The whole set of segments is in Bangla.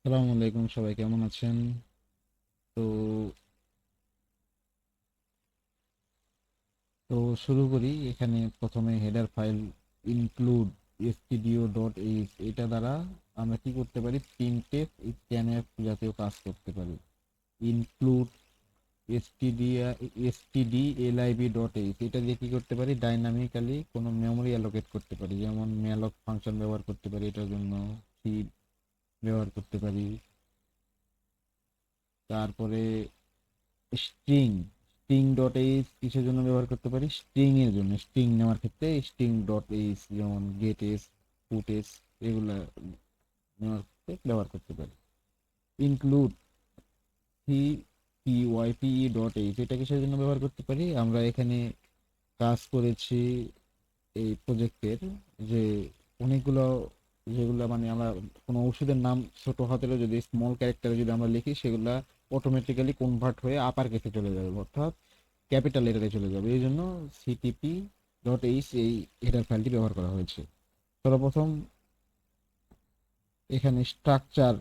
আসসালামু আলাইকুম, সবাই কেমন আছেন? তো তো শুরু করি। এখানে প্রথমে হেডার ফাইল ইনক্লুড stdio.h, এটা দ্বারা আমরা কি করতে পারি? প্রিন্টএফ স্ক্যানএফ জাতীয় কাজ করতে পারি। ইনক্লুড stdlib.h, এটা দিয়ে কি করতে পারি? ডাইনামিক্যালি কোনো মেমোরি অ্যালোকেট করতে পারি, যেমন ম্যালক ফাংশন ব্যবহার করতে পারি এটার জন্য, সি ব্যবহার করতে পারি। তারপরে স্ট্রিং স্ট্রিং ডট এইচ কিসের জন্য ব্যবহার করতে পারি? স্ট্রিং এর জন্য, স্ট্রিং নেওয়ার ক্ষেত্রে স্ট্রিং ডট এইচ, যেমন গেট এস, পুট এস, এগুলা নেওয়ার ক্ষেত্রে ব্যবহার করতে পারি। Include C P Y P E dot H, এটা কিসের জন্য ব্যবহার করতে পারি? আমরা এখানে কাজ করেছি এই প্রজেক্টের, যে অনেকগুলো, যেগুলো মানে আমরা কোনো ওষুধের নাম ছোট হাতের যদি স্মল ক্যারেক্টারে যদি আমরা লিখি, সেগুলা অটোমেটিক্যালি কনভার্ট হয়ে আপার কেসে চলে যাবে, অর্থাৎ ক্যাপিটাল লেটারে চলে যাবে। এই জন্য সিটিপি ডট এইচ এই হেডার ফাইলটি ব্যবহার করা হয়েছে। সর্বপ্রথম এখানে স্ট্রাকচার,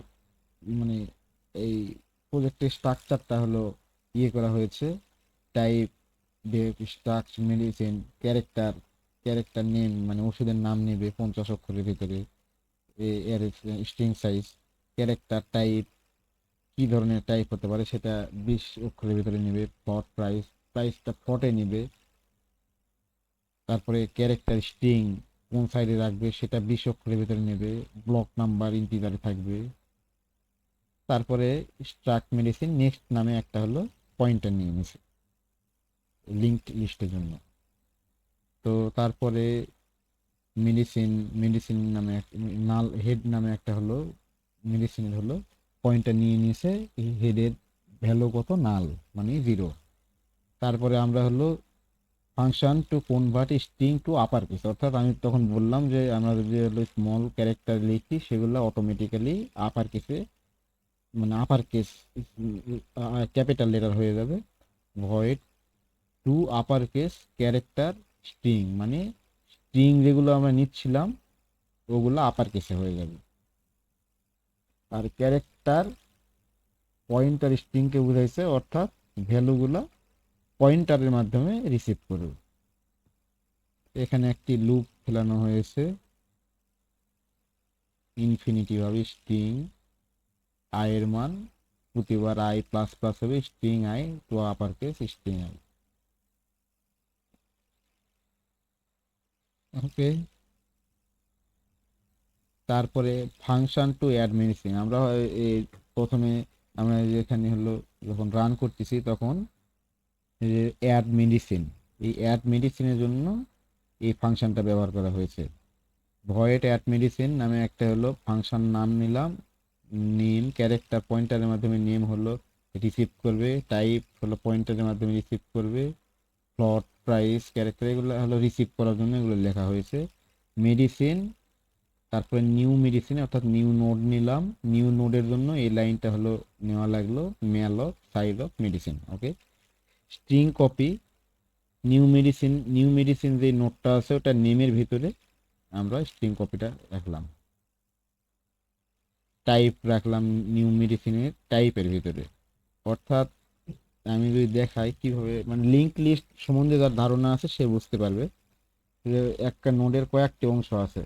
মানে এই প্রজেক্টের স্ট্রাকচারটা হলো করা হয়েছে। Type, date, structure, medicine, character, character name মানে ওষুধের নাম নেবে 50 অক্ষরের ভিতরে, এর স্ট্রিং সাইজ। ক্যারেক্টার টাইপ, কি ধরনের টাইপ হতে পারে সেটা 20 অক্ষরের ভিতরে নেবে। ফট প্রাইস, প্রাইসটা ফটে নিবে। তারপরে ক্যারেক্টার স্ট্রিং কোন সাইডে রাখবে সেটা 20 অক্ষরের ভিতরে নেবে। ব্লক নাম্বার ইন্টিজারে থাকবে। তারপরে স্ট্রাক মেডিসিন নেক্সট নামে একটা হলো পয়েন্টার নিয়ে নিছে লিঙ্কড লিস্টের জন্য। তো তারপরে মেডিসিন, মেডিসিন নামে নাল হেড নামে একটা হলো মেডিসিনের হলো পয়েন্টার নিয়ে নিয়েছে। হেডের ভ্যালু কত? নাল, মানে 0। তারপরে আমরা হলো function to convert string to upper case, অর্থাৎ আমি তখন বললাম যে আমরা যে হলো স্মল ক্যারেক্টার লিখি সেগুলো অটোমেটিক্যালি আপার কেসে, মানে আপার কেস ক্যাপিটাল লেটার হয়ে যাবে। Void to upper case character string, মানে স্ট্রিং যেগুলো আমরা নিচ্ছিলাম ওগুলো আপার কেসে হয়ে যাবে। আর ক্যারেক্টার পয়েন্টার স্ট্রিংকে বুঝাইছে, অর্থাৎ ভ্যালুগুলো পয়েন্টারের মাধ্যমে রিসিভ করবে। এখানে একটি লুপ ফেলানো হয়েছে ইনফিনিটি ভাবে। স্ট্রিং আই এর মান প্রতিবার আই প্লাস প্লাস হবে, string I to upper case string I. Okay. তারপরে ফাংশন টু অ্যাড মেডিসিন, আমরা প্রথমে আমরা যেখানে হলো যখন রান করতেছি তখন অ্যাড মেডিসিন, এই অ্যাড মেডিসিনের জন্য এই ফাংশনটা ব্যবহার করা হয়েছে। ভয়েড অ্যাড মেডিসিন নামে একটা হলো ফাংশন নাম নিলাম। নেম ক্যারেক্টার পয়েন্টারের মাধ্যমে নেম হলো রিসিভ করবে। টাইপ হলো পয়েন্টারের মাধ্যমে রিসিভ করবে। প্লট, প্রাইস, ক্যারেক্টার, এগুলো হলো রিসিভ করার জন্য এগুলো লেখা হয়েছে। মেডিসিন, তারপরে নিউ মেডিসিন অর্থাৎ নিউ নোড নিলাম। নিউ নোডের জন্য এই লাইনটা হলো নেওয়া লাগলো, malloc size of medicine. Okay. String copy, new medicine যে নোটটা আছে ওটা নেমের ভিতরে আমরা স্ট্রিং কপিটা রাখলাম। টাইপ রাখলাম নিউ মেডিসিনের টাইপের ভিতরে। অর্থাৎ আমি যদি দেখাই কিভাবে, মানে লিঙ্ক লিস্ট সম্বন্ধে যার ধারণা আছে সে বুঝতে পারবে যে একটা নোডের কয়েকটি অংশ আছে।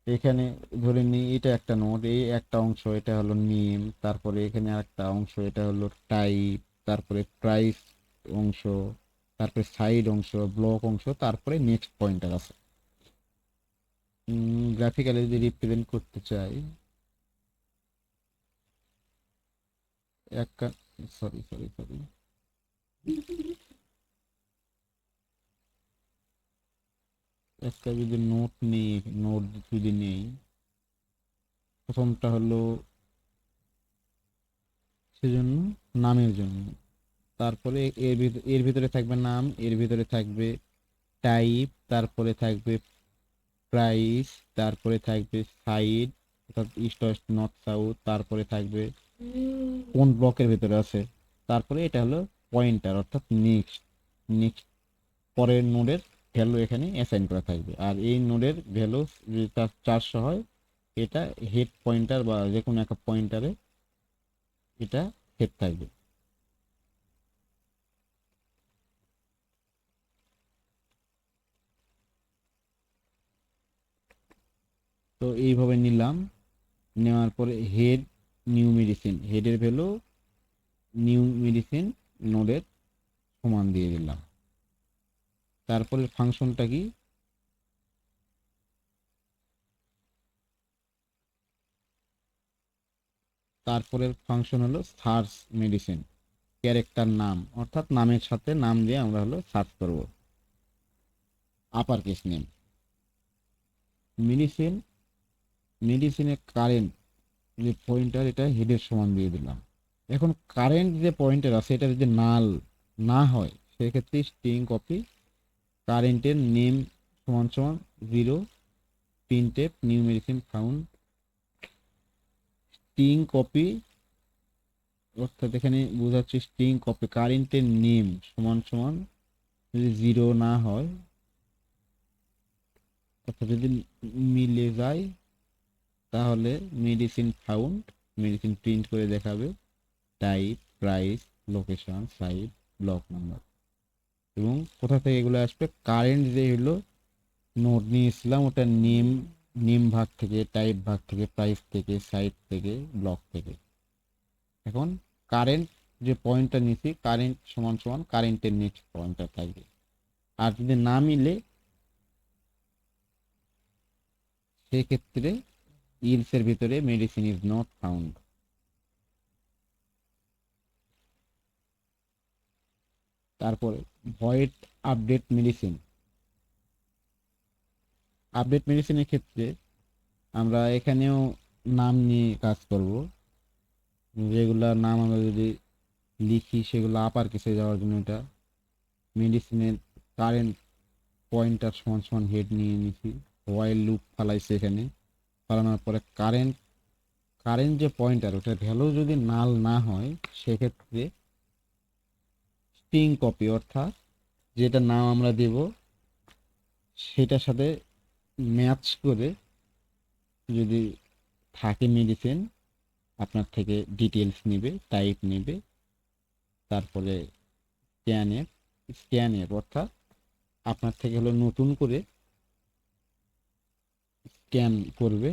এখানে ধরে নিই এটা একটা নোড, এই একটা অংশ এটা হলো নেম, তারপরে এখানে একটা অংশ এটা হলো টাইপ, তারপরে প্রাইস অংশ, তারপরে সাইড অংশ, ব্লক অংশ, তারপরে নেক্সট পয়েন্টার আছে। গ্রাফিক্যালি যদি রিপ্রেজেন্ট করতে চাই, একটা, সরি সরি সরি, একটা যদি নোট নেই, নোট যদি নেই, প্রথমটা হলো সেজন্য নামের জন্য। তারপরে এর ভিতরে থাকবে নাম, এর ভিতরে থাকবে টাইপ, তারপরে থাকবে প্রাইস, তারপরে থাকবে সাইড অর্থাৎ ইস্ট ওয়েস্ট নর্থ সাউথ, তারপরে থাকবে কোন ব্লকের ভিতরে আছে। তারপরে এটা হলো পয়েন্টার অর্থাৎ নেক্সট, নেক্সট পরের নোডের ভ্যালু এখানে অ্যাসাইন করা থাকবে। আর এই নোডের ভ্যালু যদি তার 400 হয় এটা হেড পয়েন্টার বা যে কোনো একটা পয়েন্টারে এটা সেট থাকবে। তো এইভাবে নিলাম, নেওয়ার পরে হেড নিউ মেডিসিন, হেডের ভ্যালু নিউ মেডিসিন নোডের সমান দিয়ে দিলাম। তারপরে ফাংশনটা কি, তারপরের ফাংশন হলো সার্চ মেডিসিন, ক্যারেক্টার নাম অর্থাৎ নামের সাথে নাম দিয়ে আমরা হলো সার্চ করব, আপার কেস নেম। মেডিসিন, মেডিসিনের কারেন্ট যে পয়েন্টার এটা হেডের সমান দিয়ে দিলাম। এখন কারেন্ট যে পয়েন্টার আছে এটা যদি নাল না হয় সেক্ষেত্রে স্ট্রিং কপি কারেন্টের নেম সমান সমান 0 printf new medicine found. String copy অর্থাৎ এখানে বোঝাচ্ছে স্ট্রিং কপি কারেন্টের নেম সমান সমান যদি 0 না হয়, অর্থাৎ যদি মিলে যায় তাহলে মেডিসিন ফাউন্ড, মেডিসিন প্রিন্ট করে দেখাবে type, price, location, site, block number. এবং কোথা থেকে এগুলো আসবে, কারেন্ট যে হলো নোট নিয়েছিলাম ওটা নেম, নেম ভাগ থেকে, টাইপ ভাগ থেকে, প্রাইস থেকে, সাইট থেকে, ব্লক থেকে। এখন কারেন্ট যে পয়েন্টটা নিয়েছি কারেন্ট সমান সমান কারেন্টের নেক্সট পয়েন্টটা থাকবে। আর যদি না মিলে সেক্ষেত্রে ইলসের ভিতরে মেডিসিন ইজ নট ফাউন্ড। তারপরে ভয়েড আপডেট মেডিসিন, আপডেট মেডিসিনের ক্ষেত্রে আমরা এখানেও নাম নিয়ে কাজ করব, যেগুলা নাম আমরা যদি লিখি সেগুলো আপার কেসে যাওয়ার জন্য এটা মেডিসিনের কারেন্ট পয়েন্টার সমান সমান হেড নিয়ে নিছি, ওয়াইল লুপ ফালাইছে এখানে, ফালানোর পরে কারেন্ট, কারেন্ট যে পয়েন্টার ওটার ভ্যালু যদি নাল না হয় সেক্ষেত্রে স্ট্রিং কপি অর্থাৎ যেটা নাম আমরা দেব সেটার সাথে ম্যাচ করে যদি থাকে মেডিসিন আপনার থেকে ডিটেলস নেবে, টাইপ নেবে, তারপরে স্ক্যানের, স্ক্যানের অর্থাৎ আপনার থেকে হলো নতুন করে স্ক্যান করবে,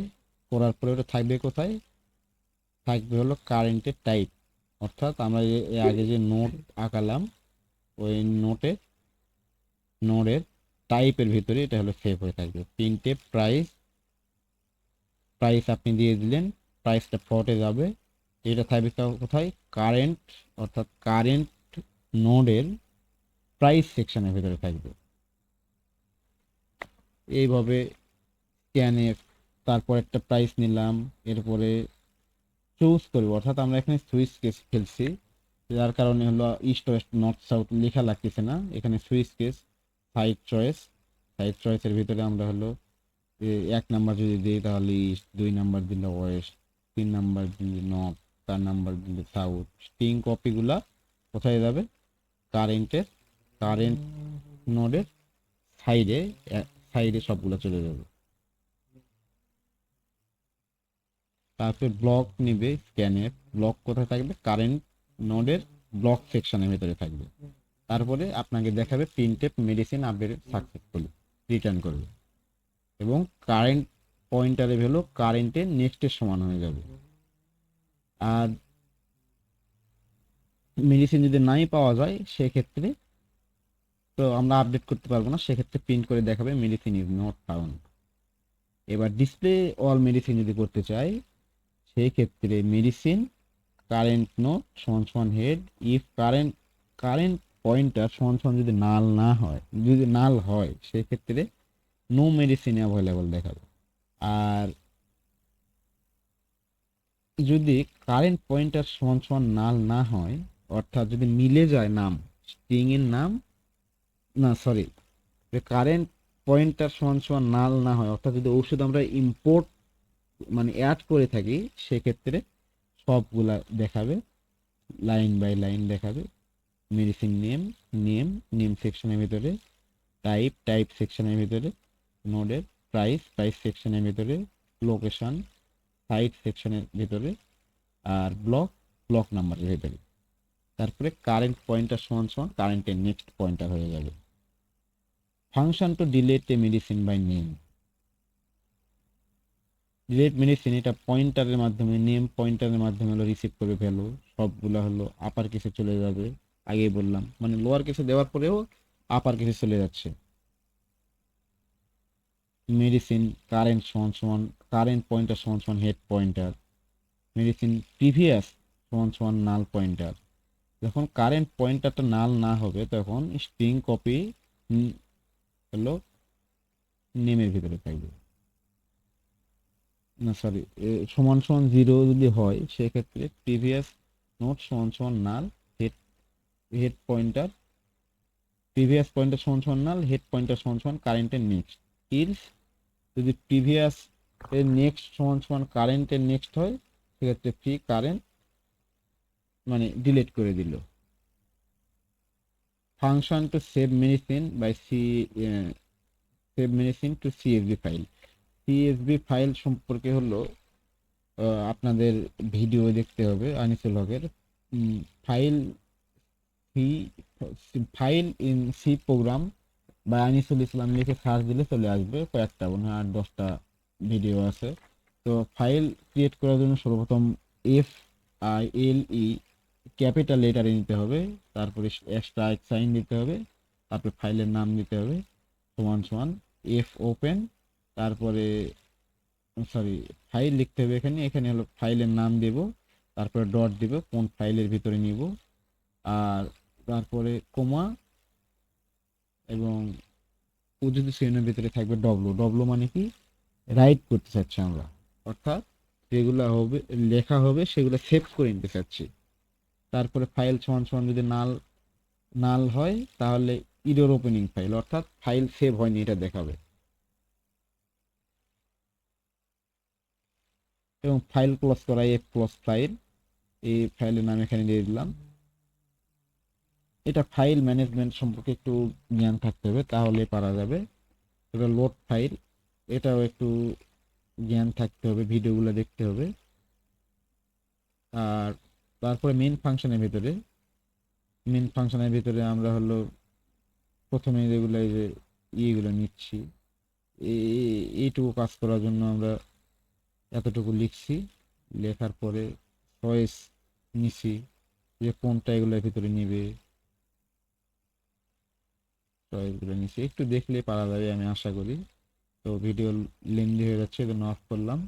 করার পরে ওটা থাকবে কোথায়, থাকবে হলো কারেন্টের টাইপ, অর্থাৎ আমরা আগে যে নোট আঁকালাম ওই নোটে, নোডের টাইপের ভিতরে এটা হলো সেভ হয়ে থাকবে। প্রিন্টে প্রাইস, প্রাইস আপনি দিয়ে দিলেন, প্রাইসটা ফ্লোটে যাবে, এটা থাকবে কোথায়, কারেন্ট অর্থাৎ কারেন্ট নোডের প্রাইস সেকশনের ভিতরে থাকবে। এইভাবে স্ক্যানে তারপর একটা প্রাইস নিলাম, এরপরে চুজ করবো অর্থাৎ আমরা এখানে সুইচ কেস খেলছি যার কারণে হলো ইস্ট ওয়েস্ট নর্থ সাউথ লেখা লাগতেছে না, এখানে switch case, side choice, side চয়েসের ভিতরে আমরা হলো 1 নাম্বার যদি দিই তাহলে ইস্ট, 2 নাম্বার দিলে ওয়েস্ট, 3 নাম্বার দিলে নর্থ, 4 নাম্বার দিলে সাউথ। স্ট্রিং কপিগুলা কোথায় যাবে, কারেন্টের, কারেন্ট নোডের সাইডে, সাইডে সবগুলো চলে যাবে। তারপর ব্লক নিবে স্ক্যানের, ব্লক কোথায় থাকবে, কারেন্ট নোডের ব্লক সেকশনের ভিতরে থাকবে। তারপরে আপনাকে দেখাবে printf medicine update successfully, return করবে এবং কারেন্ট পয়েন্টারের ভ্যালু কারেন্টের নেক্সটের সমান হয়ে যাবে। আর মেডিসিন যদি নাই পাওয়া যায় সেক্ষেত্রে তো আমরা আপডেট করতে পারবো না, সেক্ষেত্রে প্রিন্ট করে দেখাবে মেডিসিন ইজ নট ফাউন্ড। এবার ডিসপ্লে অল মেডিসিন যদি করতে চাই সেই ক্ষেত্রে মেডিসিন কারেন্ট নোট সমান সমান head, if current, current pointer সমান সমান যদি নাল না হয়, যদি নাল হয় সেক্ষেত্রে নো মেডিসিন অ্যাভেলেবল দেখাবে। আর যদি কারেন্ট পয়েন্টার সমান সমান নাল না হয় অর্থাৎ যদি মিলে যায় নাম, স্ট্রিং এর নাম, না সরি, কারেন্ট পয়েন্টার সমান সমান নাল না হয় অর্থাৎ যদি ওষুধ আমরা ইম্পোর্ট মানে অ্যাড করে থাকি সেক্ষেত্রে সবগুলা দেখাবে, লাইন বাই লাইন দেখাবে। মেডিসিন নেম, নেম, নেম সেকশনের ভিতরে, টাইপ, টাইপ সেকশনের ভিতরে, নোডের প্রাইস, প্রাইস সেকশনের ভিতরে, লোকেশন, সাইট সেকশনের ভিতরে, আর ব্লক ব্লক নাম্বারের ভিতরে। তারপরে কারেন্ট পয়েন্টার সমান সমান কারেন্টের নেক্সট পয়েন্টার হয়ে যাবে। Function to delete a medicine by name. Delete medicine এটা পয়েন্টারের মাধ্যমে, নেম পয়েন্টারের মাধ্যমে হলো রিসিভ করে ভ্যালু, সবগুলা হলো আপার কেসে চলে যাবে। আগেই বললাম, মানে লোয়ার কেসে দেওয়ার পরেও আপার কেসে চলে যাচ্ছে। মেডিসিন কারেন্ট সমান সমান কারেন্ট পয়েন্টার সমান সমান হেড পয়েন্টার। মেডিসিন প্রিভিয়াস সমান সমান নাল পয়েন্টার। যখন কারেন্ট পয়েন্টারটা নাল না হবে তখন স্ট্রিং কপি হলো নেমের ভিতরে থাকবে। না সরি, সমান সমান 0 যদি হয় সেক্ষেত্রে প্রিভিয়াস নোট সমান সমান null, head head pointer, previous pointer সমান সমান নাল, হেড পয়েন্টার সমান সমান কারেন্টের নেক্সট। ইলস যদি প্রিভিয়াস এর নেক্সট সমান সমান কারেন্টের নেক্সট হয় সেক্ষেত্রে ফ্রি কারেন্ট মানে ডিলিট করে দিল। Function to save medicine by save medicine to CSV file. CSV file সম্পর্কে হলো আপনাদের ভিডিও দেখতে হবে আনিসুল হকের। File C file in C program বা আনিসুল ইসলাম লিখে সার্চ দিলে চলে আসবে, কয়েকটা মনে হয় 8-10টা ভিডিও আছে। তো ফাইল ক্রিয়েট করার জন্য সর্বপ্রথম FILE ক্যাপিটাল লেটারে নিতে হবে, তারপরে এক্সট্রা সাইন দিতে হবে, তারপরে ফাইলের নাম দিতে হবে সমান সমান এফ ওপেন, তারপরে সরি ফাইল লিখতে হবে, এখানে এখানে হলো ফাইলের নাম দেব, তারপরে ডট দিব কোন ফাইলের ভিতরে নিব, আর তারপরে কোমা এবং উদ্ধৃতি চিহ্নের ভিতরে থাকবে ডব্লু। ডব্লু মানে কি, রাইট করতে চাচ্ছি আমরা, অর্থাৎ যেগুলো হবে লেখা হবে সেগুলো সেভ করে নিতে চাচ্ছি। তারপরে ফাইল সমান সমান যদি নাল নাল হয় তাহলে ইরর ওপেনিং ফাইল, অর্থাৎ ফাইল সেভ হয়নি এটা দেখাবে। এবং ফাইল ক্লোজ করা এফ ক্লোজ ফাইল, এই ফাইলের নাম এখানে দিয়ে দিলাম। এটা ফাইল ম্যানেজমেন্ট সম্পর্কে একটু জ্ঞান থাকতে হবে তাহলে পারা যাবে। এটা লোড ফাইল, এটাও একটু জ্ঞান থাকতে হবে, ভিডিওগুলো দেখতে হবে। আর তারপরে মেন ফাংশনের ভিতরে আমরা হলো প্রথমে যেগুলো এই যে ইয়েগুলো নিচ্ছি, এইটুকু কাজ করার জন্য আমরা এতটুকু লিখছি, লেখার পরে চয়েস নিছি যে কোনটা এগুলোর ভিতরে নিবে, চয়েসগুলো নিছি, একটু দেখলে পারা যাবে আমি আশা করি। তো ভিডিও লেন্দি হয়ে যাচ্ছে, এজন্য অফ করলাম।